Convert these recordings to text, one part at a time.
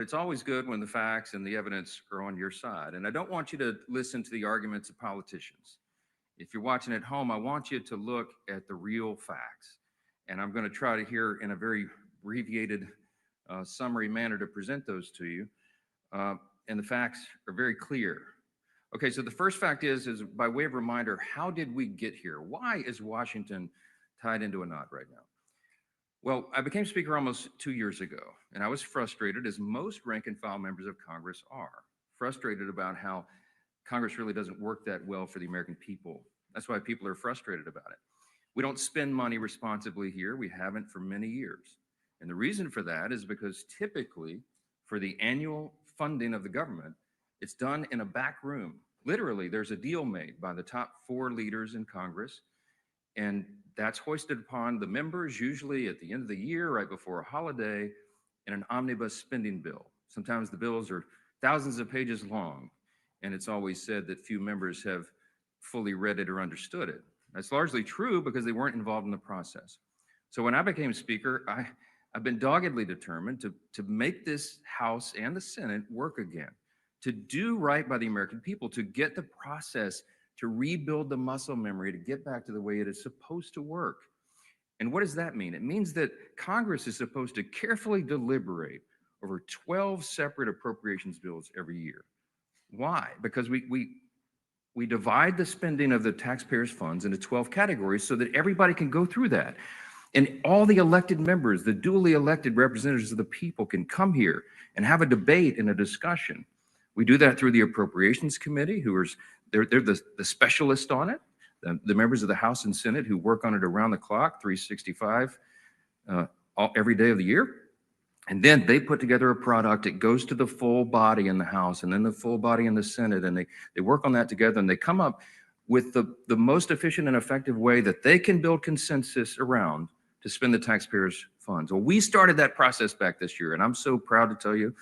It's always good when the facts and the evidence are on your side. And I don't want you to listen to the arguments of politicians. If you're watching at home, I want you to look at the real facts. And I'm going to try to here in a very abbreviated summary manner to present those to you. Uh, and the facts are very clear. Okay, so the first fact is by way of reminder, how did we get here? Why is Washington tied into a knot right now? Well, I became Speaker almost 2 years ago, and I was frustrated, as most rank and file members of Congress are, frustrated about how Congress really doesn't work that well for the American people. That's why people are frustrated about it. We don't spend money responsibly here. We haven't for many years. And the reason for that is because typically for the annual funding of the government, it's done in a back room. Literally, there's a deal made by the top 4 leaders in Congress, and that's hoisted upon the members, usually at the end of the year, right before a holiday, in an omnibus spending bill. Sometimes the bills are thousands of pages long, and it's always said that few members have fully read it or understood it. That's largely true because they weren't involved in the process. So when I became Speaker, I've been doggedly determined to make this House and the Senate work again, to do right by the American people, to get the process, to rebuild the muscle memory, to get back to the way it is supposed to work. And what does that mean? It means that Congress is supposed to carefully deliberate over 12 separate appropriations bills every year. Why? Because we divide the spending of the taxpayers' funds into 12 categories so that everybody can go through that. And all the elected members, the duly elected representatives of the people, can come here and have a debate and a discussion. We do that through the Appropriations Committee, they're the specialists on it, the members of the House and Senate who work on it around the clock, 365, every day of the year. And then they put together a product. It goes to the full body in the House and then the full body in the Senate. And they work on that together, and they come up with the most efficient and effective way that they can build consensus around to spend the taxpayers' funds. Well, we started that process back this year, and I'm so proud to tell you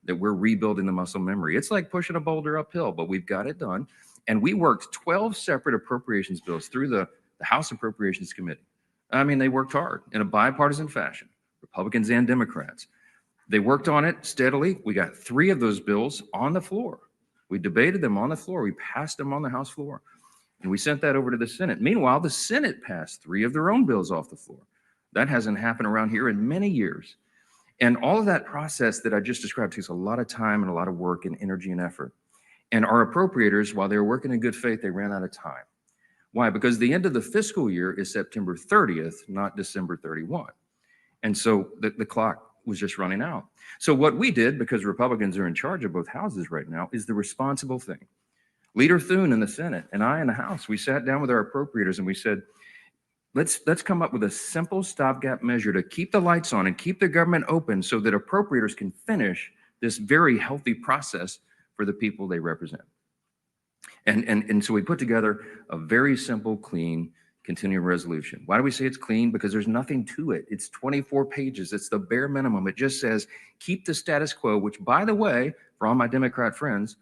that we're rebuilding the muscle memory. It's like pushing a boulder uphill, but we've got it done. And we worked 12 separate appropriations bills through the House Appropriations Committee. I mean, they worked hard in a bipartisan fashion, Republicans and Democrats. They worked on it steadily. We got 3 of those bills on the floor. We debated them on the floor. We passed them on the House floor. And we sent that over to the Senate. Meanwhile, the Senate passed 3 of their own bills off the floor. That hasn't happened around here in many years. And all of that process that I just described takes a lot of time and a lot of work and energy and effort. And our appropriators, while they were working in good faith, they ran out of time. Why? Because the end of the fiscal year is September 30th, not December 31. And so the clock was just running out. So what we did, because Republicans are in charge of both houses right now, is the responsible thing. Leader Thune in the Senate and I in the House, we sat down with our appropriators and we said, let's come up with a simple stopgap measure to keep the lights on and keep the government open so that appropriators can finish this very healthy process for the people they represent. And so we put together a very simple, clean, continuing resolution. Why do we say it's clean? Because there's nothing to it. It's 24 pages. It's the bare minimum. It just says, keep the status quo, which, by the way, for all my Democrat friends,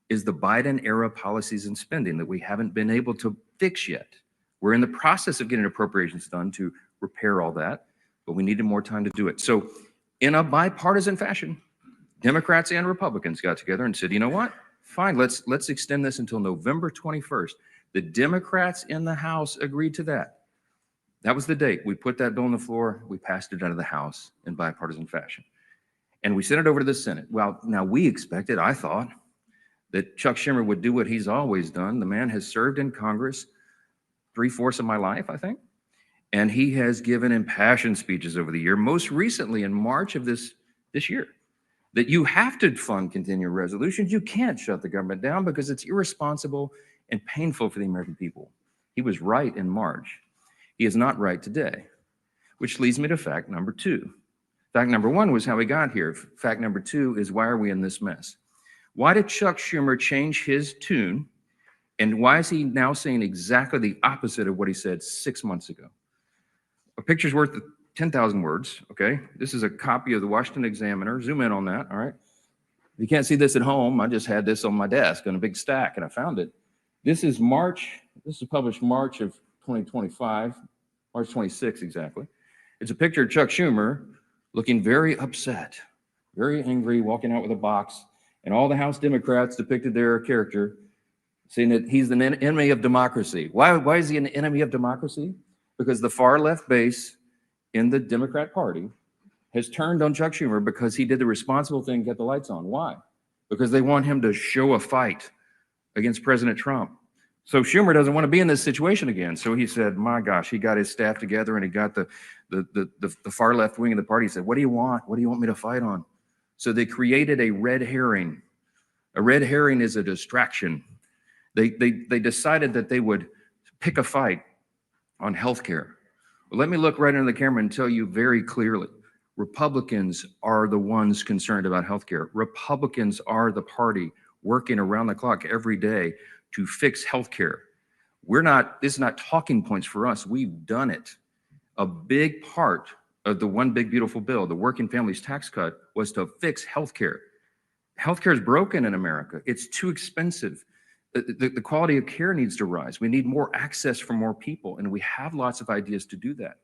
is the Biden era policies and spending that we haven't been able to fix yet. We're in the process of getting appropriations done to repair all that, but we needed more time to do it. So in a bipartisan fashion, Democrats and Republicans got together and said, you know what? Fine, let's extend this until November 21st. The Democrats in the House agreed to that. That was the date. We put that bill on the floor. We passed it out of the House in bipartisan fashion. And we sent it over to the Senate. Well, now we expected, I thought, that Chuck Schumer would do what he's always done. The man has served in Congress 3/4 of my life, I think. And he has given impassioned speeches over the year, most recently in March of this year, that you have to fund continuing resolutions. You can't shut the government down because it's irresponsible and painful for the American people. He was right in March. He is not right today, which leads me to fact number 2. Fact number 1 was how we got here. Fact number 2 is why are we in this mess? Why did Chuck Schumer change his tune? And why is he now saying exactly the opposite of what he said 6 months ago? A picture's worth 10,000 words, okay? This is a copy of the Washington Examiner. Zoom in on that, all right? If you can't see this at home, I just had this on my desk in a big stack, and I found it. This is published March of 2025, March 26 exactly. It's a picture of Chuck Schumer looking very upset, very angry, walking out with a box, and all the House Democrats depicted their character, saying that he's an enemy of democracy. Why is he an enemy of democracy? Because the far left base in the Democrat Party has turned on Chuck Schumer because he did the responsible thing, get the lights on. Why? Because they want him to show a fight against President Trump. So Schumer doesn't want to be in this situation again. So he said, my gosh, he got his staff together and he got the far left wing of the party. He said, what do you want? What do you want me to fight on? So they created a red herring. A red herring is a distraction. They decided that they would pick a fight on healthcare. Well, let me look right into the camera and tell you very clearly, Republicans are the ones concerned about healthcare. Republicans are the party working around the clock every day to fix healthcare. This is not talking points for us. We've done it. A big part of the One Big Beautiful Bill, the working families tax cut, was to fix healthcare. Healthcare is broken in America. It's too expensive. The quality of care needs to rise. We need more access for more people, and we have lots of ideas to do that.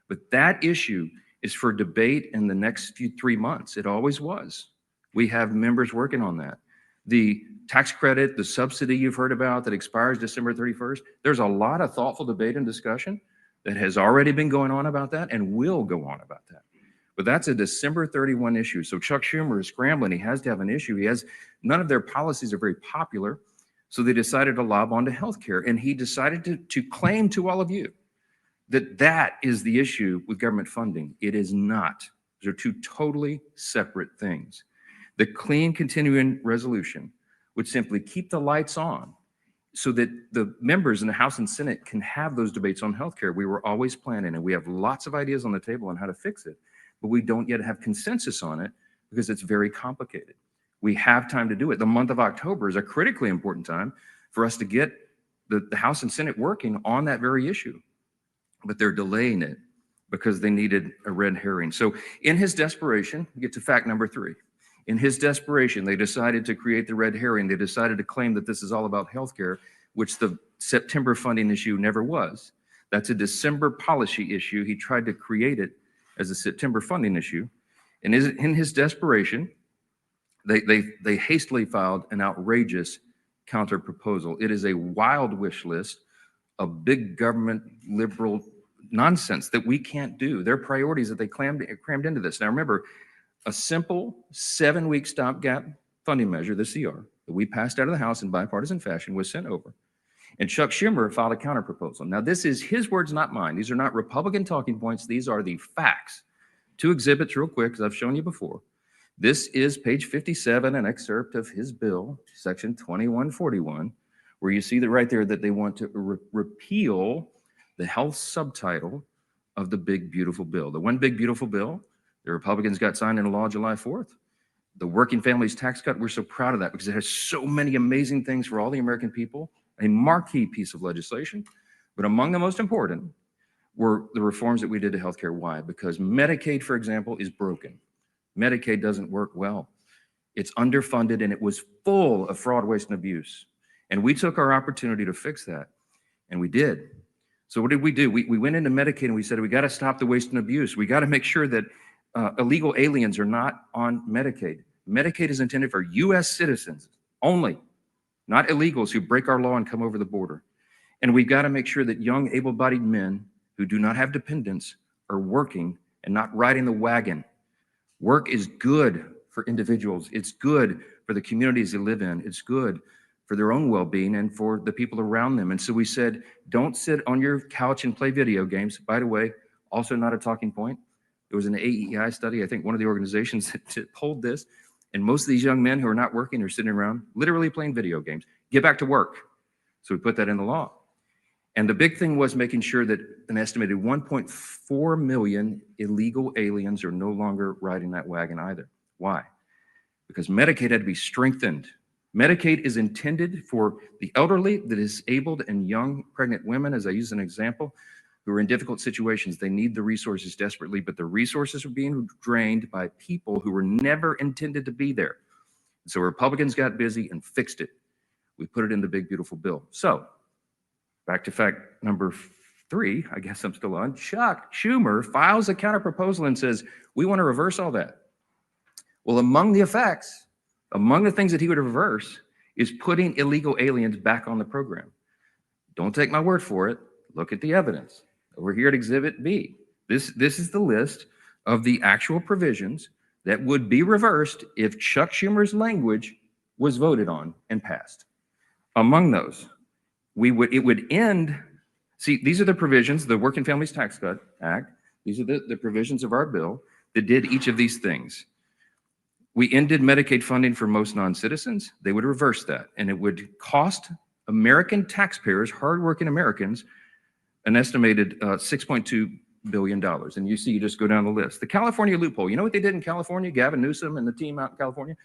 But that issue is for debate in the next 3 months. It always was. We have members working on that. The tax credit, the subsidy you've heard about that expires December 31st, there's a lot of thoughtful debate and discussion that has already been going on about that and will go on about that. But that's a December 31 issue. So Chuck Schumer is scrambling. He has to have an issue. None of their policies are very popular. So they decided to lob onto healthcare. And he decided to claim to all of you that that is the issue with government funding. It is not. Those are two totally separate things. The clean continuing resolution would simply keep the lights on so that the members in the House and Senate can have those debates on healthcare. We were always planning, and we have lots of ideas on the table on how to fix it, but we don't yet have consensus on it because it's very complicated. We have time to do it. The month of October is a critically important time for us to get the House and Senate working on that very issue, but they're delaying it because they needed a red herring. So in his desperation, we get to fact number 3. In his desperation, they decided to create the red herring. They decided to claim that this is all about healthcare, which the September funding issue never was. That's a December policy issue. He tried to create it as a September funding issue. And in his desperation, they hastily filed an outrageous counter proposal. It is a wild wish list of big government liberal nonsense that we can't do. Their priorities that they crammed into this. Now remember, a simple 7-week stopgap funding measure, the CR, that we passed out of the House in bipartisan fashion was sent over. And Chuck Schumer filed a counter proposal. Now this is his words, not mine. These are not Republican talking points. These are the facts. 2 exhibits real quick, because I've shown you before. This is page 57, an excerpt of his bill, section 2141, where you see that right there that they want to repeal the health subtitle of the Big Beautiful Bill. The One Big Beautiful Bill, the Republicans got signed into law July 4th. The working families tax cut, we're so proud of that because it has so many amazing things for all the American people, a marquee piece of legislation. But among the most important were the reforms that we did to healthcare. Why? Because Medicaid, for example, is broken. Medicaid doesn't work well. It's underfunded and it was full of fraud, waste, and abuse. And we took our opportunity to fix that, and we did. So what did we do? We went into Medicaid and we said, we got to stop the waste and abuse. We got to make sure that illegal aliens are not on Medicaid. Medicaid is intended for U.S. citizens only, not illegals who break our law and come over the border. And we've got to make sure that young, able-bodied men who do not have dependents are working and not riding the wagon. Work is good for individuals. It's good for the communities they live in. It's good for their own well-being and for the people around them. And so we said, don't sit on your couch and play video games. By the way, also not a talking point. There was an AEI study, I think one of the organizations that polled this, and most of these young men who are not working are sitting around literally playing video games. Get back to work. So we put that in the law. And the big thing was making sure that an estimated 1.4 million illegal aliens are no longer riding that wagon either. Why? Because Medicaid had to be strengthened. Medicaid is intended for the elderly, the disabled, and young pregnant women, as I use an example, who are in difficult situations. They need the resources desperately, but the resources are being drained by people who were never intended to be there. So Republicans got busy and fixed it. We put it in the Big Beautiful Bill. So back to fact number 3, I guess I'm still on. Chuck Schumer files a counter proposal and says, we want to reverse all that. Well, among the effects, among the things that he would reverse is putting illegal aliens back on the program. Don't take my word for it. Look at the evidence. Over here at Exhibit B. This is the list of the actual provisions that would be reversed if Chuck Schumer's language was voted on and passed. Among those, it would end, see, these are the provisions, the Working Families Tax Cut Act, these are the provisions of our bill that did each of these things. We ended Medicaid funding for most non-citizens. They would reverse that, and it would cost American taxpayers, hardworking Americans, an estimated $6.2 billion. And you see, you just go down the list. The California loophole, you know what they did in California? Gavin Newsom and the team out in California?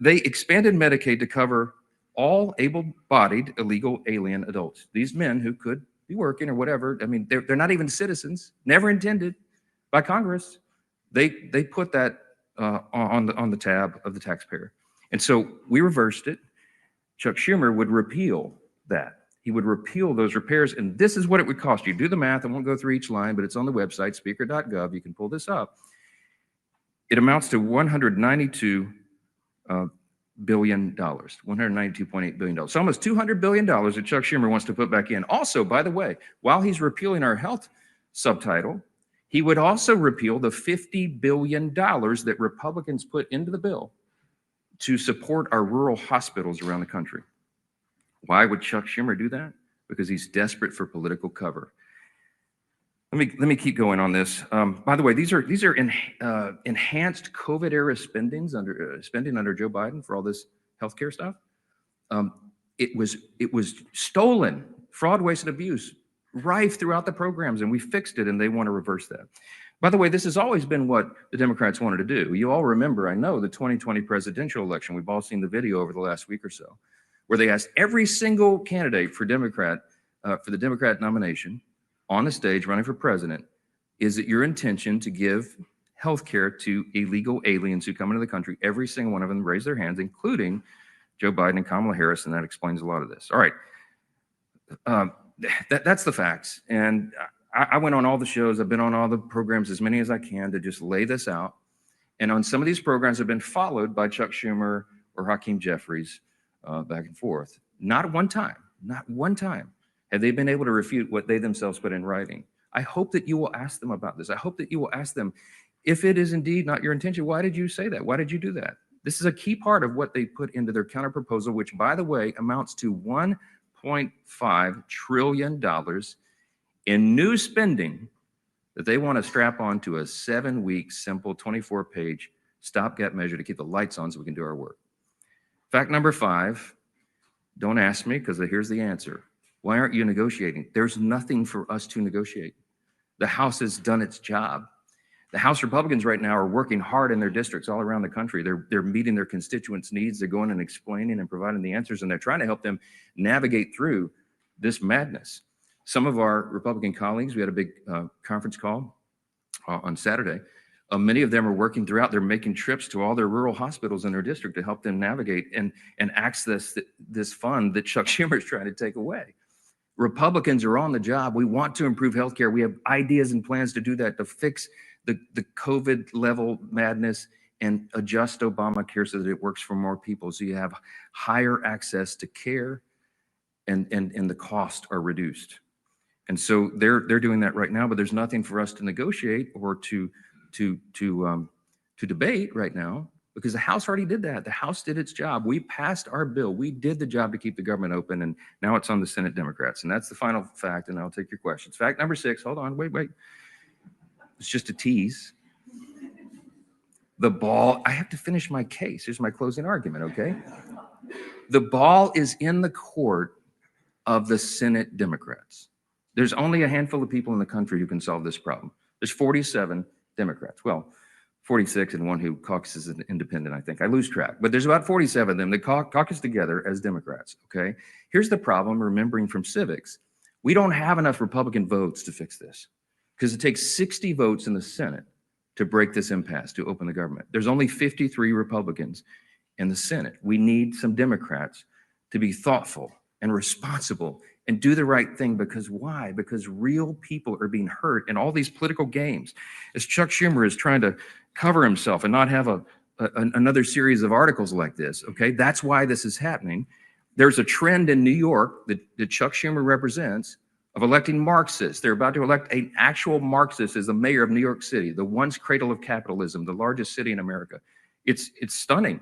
They expanded Medicaid to cover all able-bodied illegal alien adults. These men who could be working or whatever, I mean, they're not even citizens, never intended by Congress. They put that on the tab of the taxpayer. And so we reversed it. Chuck Schumer would repeal that. He would repeal those repairs, and this is what it would cost you. Do the math. I won't go through each line, but it's on the website, speaker.gov. You can pull this up. It amounts to $192 billion, $192.8 billion. So almost $200 billion that Chuck Schumer wants to put back in. Also, by the way, while he's repealing our health subtitle, he would also repeal the $50 billion that Republicans put into the bill to support our rural hospitals around the country. Why would Chuck Schumer do that? Because he's desperate for political cover. Let me keep going on this. By the way, these are enhanced COVID era spending under Joe Biden for all this healthcare stuff. It was stolen, fraud, waste, and abuse, rife throughout the programs, and we fixed it, and they want to reverse that. By the way, this has always been what the Democrats wanted to do. You all remember, I know, the 2020 presidential election. We've all seen the video over the last week or so, where they asked every single candidate for Democrat, for the Democrat nomination on the stage running for president, is it your intention to give health care to illegal aliens who come into the country? Every single one of them raised their hands, including Joe Biden and Kamala Harris, and that explains a lot of this. All right, that's the facts. And I went on all the shows. I've been on all the programs, as many as I can, to just lay this out. And on some of these programs have been followed by Chuck Schumer or Hakeem Jeffries back and forth. Not one time have they been able to refute what they themselves put in writing. I hope that you will ask them about this. I hope that you will ask them, if it is indeed not your intention, why did you say that? Why did you do that? This is a key part of what they put into their counterproposal, which, by the way, amounts to $1.5 trillion in new spending that they want to strap onto a 7-week, simple 24-page stopgap measure to keep the lights on so we can do our work. Fact number 5, don't ask me, because here's the answer. Why aren't you negotiating? There's nothing for us to negotiate. The House has done its job. The House Republicans right now are working hard in their districts all around the country. They're meeting their constituents' needs. They're going and explaining and providing the answers, and they're trying to help them navigate through this madness. Some of our Republican colleagues, we had a big conference call on Saturday. Many of them are working throughout. They're making trips to all their rural hospitals in their district to help them navigate and access this fund that Chuck Schumer is trying to take away. Republicans are on the job. We want to improve healthcare. We have ideas and plans to do that, to fix the COVID level madness and adjust Obamacare so that it works for more people. So you have higher access to care and the costs are reduced. And so they're doing that right now, but there's nothing for us to negotiate or to debate right now, because the House already did that. The House did its job. We passed our bill. We did the job to keep the government open, and now it's on the Senate Democrats. And that's the final fact, and I'll take your questions. Fact number 6, hold on, wait. It's just a tease. The ball, I have to finish my case. Here's my closing argument, okay? The ball is in the court of the Senate Democrats. There's only a handful of people in the country who can solve this problem. There's 47 Democrats. Well, 46 and one who caucuses as an independent, I think. I lose track. But there's about 47 of them that caucus together as Democrats, okay? Here's the problem, remembering from civics. We don't have enough Republican votes to fix this, because it takes 60 votes in the Senate to break this impasse, to open the government. There's only 53 Republicans in the Senate. We need some Democrats to be thoughtful and responsible and do the right thing. Because why? Because real people are being hurt in all these political games. As Chuck Schumer is trying to cover himself and not have a another series of articles like this, okay? That's why this is happening. There's a trend in New York that Chuck Schumer represents of electing Marxists. They're about to elect an actual Marxist as the mayor of New York City, the once cradle of capitalism, the largest city in America. It's stunning.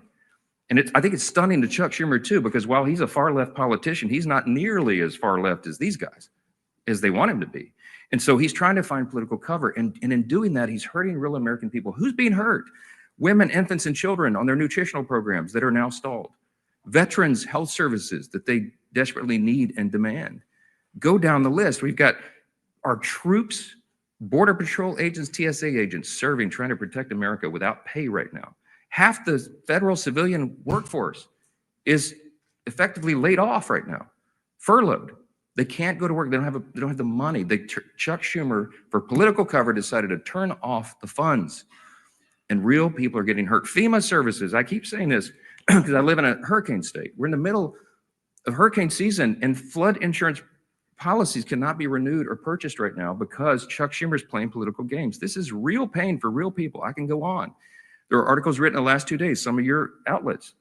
And I think it's stunning to Chuck Schumer too, because while he's a far left politician, he's not nearly as far left as these guys, as they want him to be. And so he's trying to find political cover. And in doing that, he's hurting real American people. Who's being hurt? Women, infants, and children on their nutritional programs that are now stalled. Veterans' health services that they desperately need and demand. Go down the list. We've got our troops, Border Patrol agents, TSA agents serving, trying to protect America without pay right now. Half the federal civilian workforce is effectively laid off right now, furloughed. They can't go to work. They don't have the money. Chuck Schumer, for political cover, decided to turn off the funds, and real people are getting hurt. FEMA services. I keep saying this because I live in a hurricane state. We're in the middle of hurricane season, and flood insurance policies cannot be renewed or purchased right now because Chuck Schumer's playing political games. This is real pain for real people. I can go on. There are articles written in the last 2 days. Some of your outlets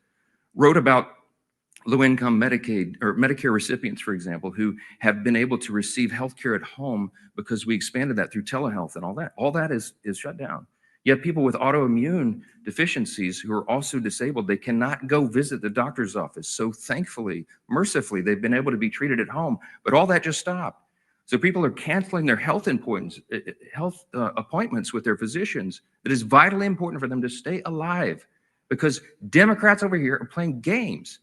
wrote about low-income Medicaid or Medicare recipients, for example, who have been able to receive health care at home because we expanded that through telehealth and all that. All that is shut down. Yet people with autoimmune deficiencies who are also disabled, they cannot go visit the doctor's office. So thankfully, mercifully, they've been able to be treated at home, but all that just stopped. So people are canceling their health appointments with their physicians. It is vitally important for them to stay alive because Democrats over here are playing games.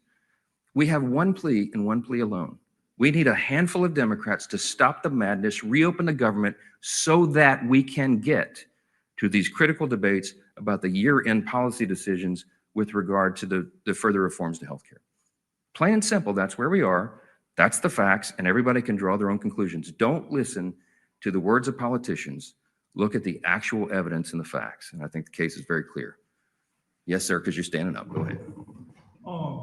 We have one plea and one plea alone. We need a handful of Democrats to stop the madness, reopen the government so that we can get to these critical debates about the year-end policy decisions with regard to the further reforms to healthcare. Plain and simple, that's where we are. That's the facts, and everybody can draw their own conclusions. Don't listen to the words of politicians. Look at the actual evidence and the facts, and I think the case is very clear. Yes, sir, because you're standing up. Go ahead.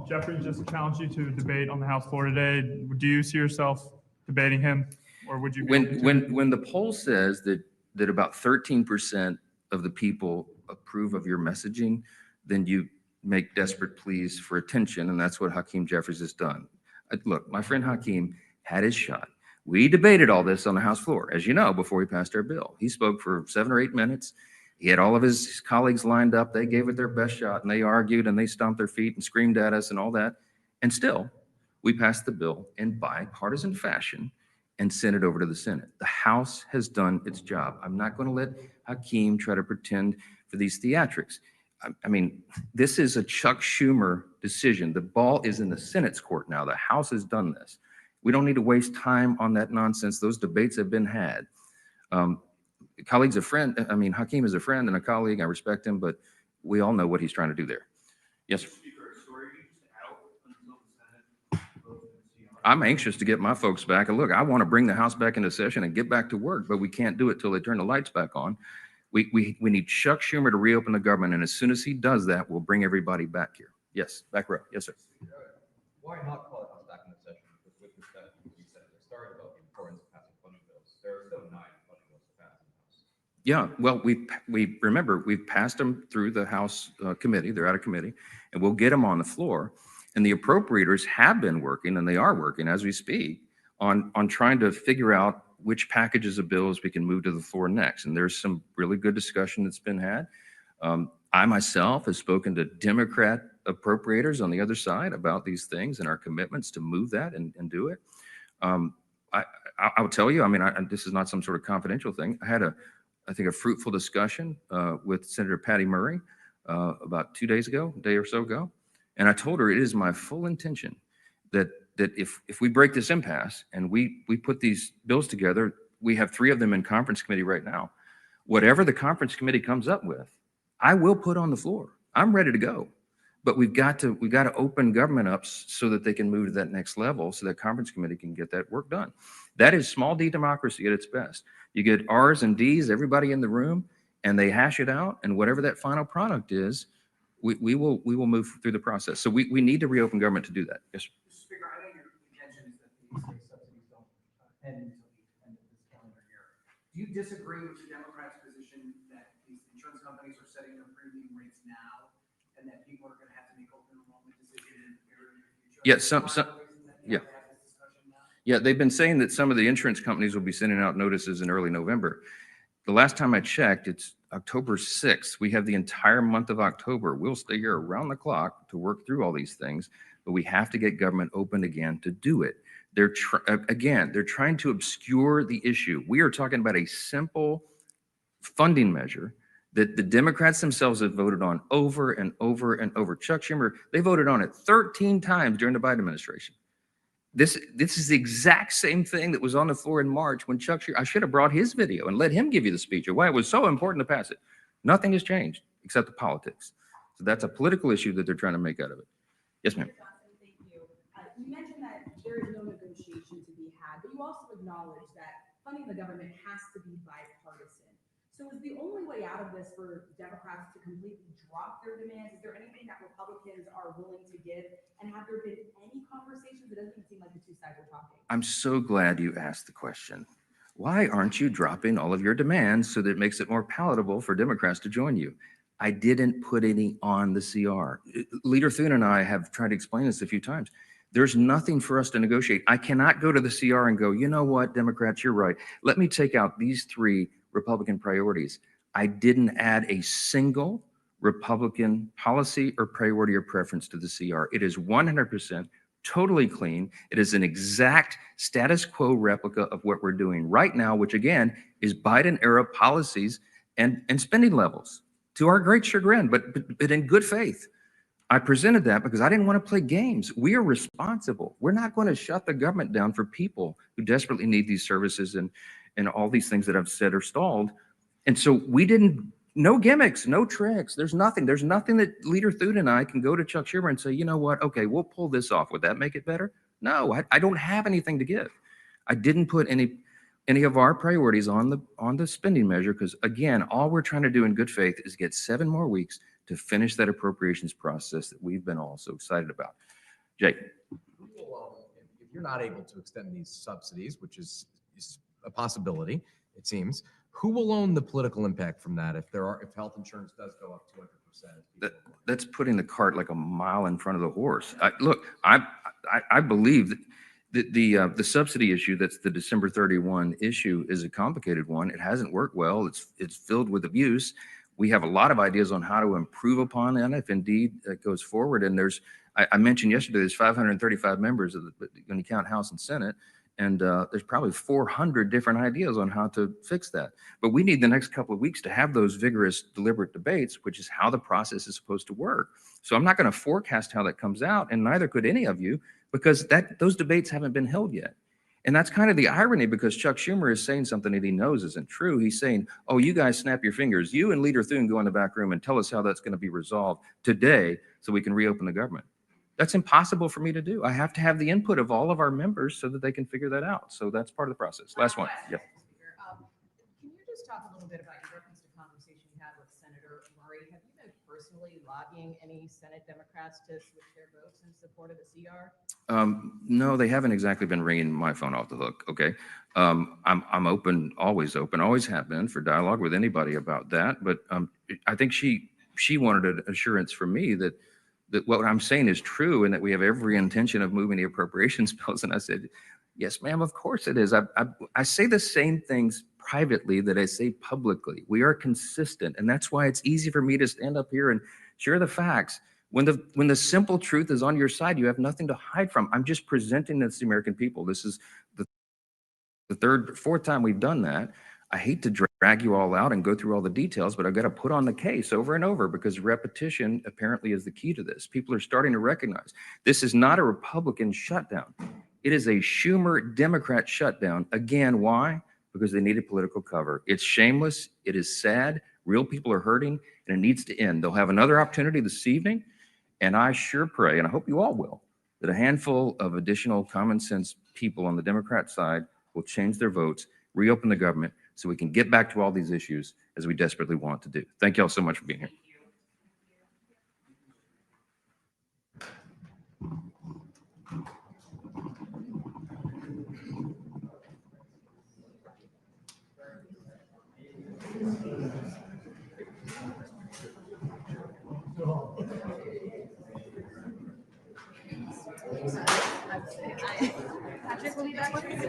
Jeffrey just challenged you to debate on the House floor today. Do you see yourself debating him, or would you? When the poll says that about 13% of the people approve of your messaging, then you make desperate pleas for attention, and that's what Hakeem Jeffries has done. Look, my friend Hakeem had his shot. We debated all this on the House floor, as you know, before we passed our bill. He spoke for 7 or 8 minutes. He had all of his colleagues lined up. They gave it their best shot, and they argued, and they stomped their feet and screamed at us and all that. And still, we passed the bill in bipartisan fashion and sent it over to the Senate. The House has done its job. I'm not going to let Hakeem try to pretend for these theatrics. I mean, this is a Chuck Schumer decision. The ball is in the Senate's court now. The House has done this. We don't need to waste time on that nonsense. Those debates have been had. Colleague's a friend. I mean, Hakeem is a friend and a colleague. I respect him, but we all know what he's trying to do there. Yes, sir. I'm anxious to get my folks back. And look, I want to bring the House back into session and get back to work, but we can't do it till they turn the lights back on. We need Chuck Schumer to reopen the government, and as soon as he does that, we'll bring everybody back here. Yes, back row. Yes, sir. Why not call the House back into session? Because with respect to what you said at the start about the importance of passing funding bills, there are still 9 funding bills to pass in the House. Yeah, well, we remember we've passed them through the House committee. They're out of committee, and we'll get them on the floor. And the appropriators have been working, and they are working as we speak, on trying to figure out which packages of bills we can move to the floor next. And there's some really good discussion that's been had. I myself have spoken to Democrat appropriators on the other side about these things and our commitments to move that and do it. I will tell you, I mean, this is not some sort of confidential thing. I had I think a fruitful discussion with Senator Patty Murray about 2 days ago, a day or so ago. And I told her it is my full intention that if we break this impasse and we put these bills together, we have 3 of them in conference committee right now. Whatever the conference committee comes up with, I will put on the floor. I'm ready to go. But we've got to open government up so that they can move to that next level, so that conference committee can get that work done. That is small d democracy at its best. You get R's and D's, everybody in the room, and they hash it out, and whatever that final product is, we will move through the process. So we need to reopen government to do that. Yes, sir. Mr. Speaker, I know your intention is that these subsidies don't end until the end of this calendar year. Do you disagree with the Democrats' position that these insurance companies are setting their premium rates now and that people are gonna have to make open enrollment decisions in the near future? Yeah, Is that some, one of the reasons that you yeah. have to have this discussion now? Yeah, they've been saying that some of the insurance companies will be sending out notices in early November. The last time I checked, it's October 6th. We have the entire month of October. We'll stay here around the clock to work through all these things, but we have to get government open again to do it. They're trying to obscure the issue. We are talking about a simple funding measure that the Democrats themselves have voted on over and over and over. Chuck Schumer, they voted on it 13 times during the Biden administration. This is the exact same thing that was on the floor in March when Chuck Schumer, I should have brought his video and let him give you the speech of why it was so important to pass it. Nothing has changed except the politics. So that's a political issue that they're trying to make out of it. Yes, ma'am. Thank you. You mentioned that there is no negotiation to be had, but you also acknowledge that funding the government has to be bipartisan. So is the only way out of this for Democrats to completely drop their demands? Is there anything that Republicans are willing to give? And have there been any conversations? It doesn't even seem like the two sides are talking. I'm so glad you asked the question. Why aren't you dropping all of your demands so that it makes it more palatable for Democrats to join you? I didn't put any on the CR. Leader Thune and I have tried to explain this a few times. There's nothing for us to negotiate. I cannot go to the CR and go, you know what, Democrats, you're right. Let me take out these 3 Republican priorities. I didn't add a single Republican policy or priority or preference to the CR. It is 100% totally clean. It is an exact status quo replica of what we're doing right now, which again is Biden era policies and spending levels to our great chagrin, but in good faith. I presented that because I didn't want to play games. We are responsible. We're not going to shut the government down for people who desperately need these services and all these things that I've said are stalled. And so we didn't, no gimmicks, no tricks. There's nothing that Leader Thune and I can go to Chuck Schumer and say, you know what? Okay, we'll pull this off. Would that make it better? No, I don't have anything to give. I didn't put any of our priorities on the spending measure because again, all we're trying to do in good faith is get 7 more weeks to finish that appropriations process that we've been all so excited about. Jake. If you're not able to extend these subsidies, which is a possibility, it seems, who will own the political impact from that if health insurance does go up 200%? That's putting the cart like a mile in front of the horse. I believe that the subsidy issue, that's the December 31 issue, is a complicated one. It hasn't worked well. It's filled with abuse. We have a lot of ideas on how to improve upon that if indeed it goes forward. And I mentioned yesterday, there's 535 members when you count House and Senate, and there's probably 400 different ideas on how to fix that. But we need the next couple of weeks to have those vigorous, deliberate debates, which is how the process is supposed to work. So I'm not going to forecast how that comes out, and neither could any of you, because those debates haven't been held yet. And that's kind of the irony, because Chuck Schumer is saying something that he knows isn't true. He's saying, oh, you guys snap your fingers. You and Leader Thune go in the back room and tell us how that's going to be resolved today so we can reopen the government. That's impossible for me to do. I have to have the input of all of our members so that they can figure that out. So that's part of the process. Last one. Yep. Can you just talk a little bit about your reference to conversation you had with Senator Murray? Have you been personally lobbying any Senate Democrats to switch their votes in support of the CR? No, they haven't exactly been ringing my phone off the hook. Okay. I'm open, always have been for dialogue with anybody about that. But I think she wanted an assurance from me that what I'm saying is true and that we have every intention of moving the appropriations bills. And I said, yes, ma'am, of course it is. I say the same things privately that I say publicly. We are consistent. And that's why it's easy for me to stand up here and share the facts. When the simple truth is on your side, you have nothing to hide from. I'm just presenting this to the American people. This is the fourth time we've done that. I hate to drag you all out and go through all the details, but I've got to put on the case over and over because repetition apparently is the key to this. People are starting to recognize this is not a Republican shutdown. It is a Schumer Democrat shutdown. Again, why? Because they needed political cover. It's shameless. It is sad. Real people are hurting, and it needs to end. They'll have another opportunity this evening, and I sure pray, and I hope you all will, that a handful of additional common sense people on the Democrat side will change their votes, reopen the government, so we can get back to all these issues as we desperately want to do. Thank you all so much for being here. Oh. Patrick will be back with us.